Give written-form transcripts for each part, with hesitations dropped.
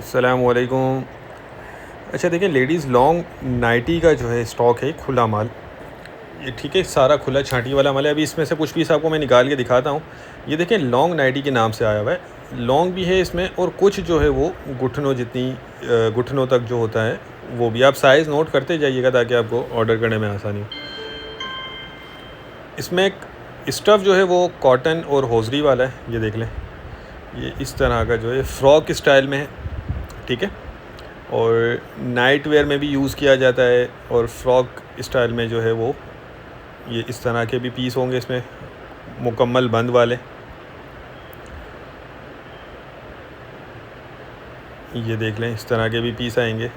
अस्सलामुअलैकुम। अच्छा देखिए, लेडीज़ लॉन्ग नाइटी का जो है स्टॉक है खुला माल, ये ठीक है, सारा खुला छांटी वाला माल है। अभी इसमें से कुछ पीस आपको मैं निकाल के दिखाता हूँ। ये देखिए लॉन्ग नाइटी के नाम से आया हुआ है, लॉन्ग भी है इसमें और कुछ जो है वो घुटनों जितनी घुटनों तक जो होता है वो भी। आप साइज़ नोट करते जाइएगा ताकि आपको ऑर्डर करने में आसानी हो। इसमें एक स्टफ़ जो है वो कॉटन और होजरी वाला है, ये देख लें। ये इस तरह का जो है फ्रॉक स्टाइल में है, ठीक है, और नाइट वेयर में भी यूज़ किया जाता है। और फ्रॉक स्टाइल में जो है वो ये इस तरह के भी पीस होंगे इसमें, मुकम्मल बंद वाले। ये देख लें, इस तरह के भी पीस आएंगे,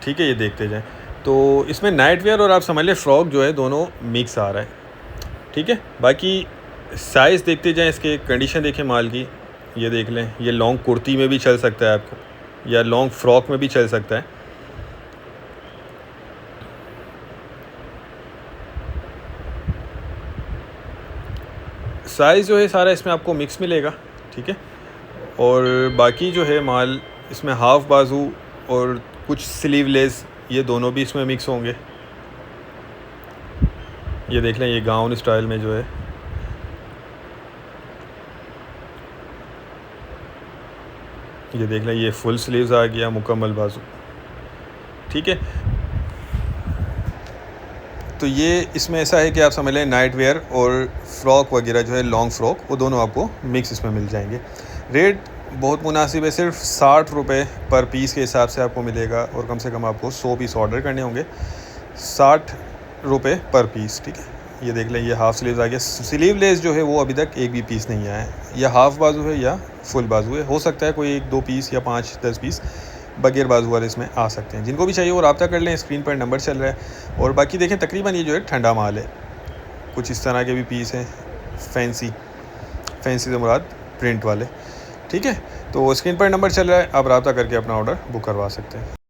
ठीक है। ये देखते जाएं तो इसमें नाइट वेयर और आप समझ लें फ़्रॉक जो है दोनों मिक्स आ रहा है, ठीक है। बाकी साइज़ देखते जाएं, इसके कंडीशन देखें माल की। ये देख लें, ये लॉन्ग कुर्ती में भी चल सकता है आपको, या लॉन्ग फ्रॉक में भी चल सकता है। साइज़ जो है सारा इसमें आपको मिक्स मिलेगा, ठीक है। और बाकी जो है माल इसमें हाफ़ बाजू और कुछ स्लीवलेस, ये दोनों भी इसमें मिक्स होंगे। ये देख लें, ये गाउन स्टाइल में जो है, ये देख लें, ये फुल स्लीव्स आ गया, मुकम्मल बाजू, ठीक है। तो ये इसमें ऐसा है कि आप समझ लें नाइट वेयर और फ्रॉक वगैरह जो है लॉन्ग फ्रॉक, वो दोनों आपको मिक्स इसमें मिल जाएंगे। रेट बहुत मुनासिब है, सिर्फ 60 रुपये पर पीस के हिसाब से आपको मिलेगा, और कम से कम आपको 100 पीस ऑर्डर करने होंगे। 60 रुपये पर पीस, ठीक है। ये देख लें, ये हाफ़ स्लीव्स आ गया। स्लीवलेस जो है वो अभी तक एक भी पीस नहीं आया है, या हाफ़ बाजू है या फुल बाजू है। हो सकता है कोई 1-2 पीस या 5-10 पीस बगैर बाजू वाले इसमें आ सकते हैं। जिनको भी चाहिए वो रब्ता कर लें, स्क्रीन पर नंबर चल रहा है। और बाकी देखें, तकरीबन ये जो है ठंडा माल है, कुछ इस तरह के भी पीस हैं, फैंसी से मुराद प्रिंट वाले, ठीक है। तो स्क्रीन पर नंबर चल रहा है, आप रब्ता करके अपना ऑर्डर बुक करवा सकते हैं।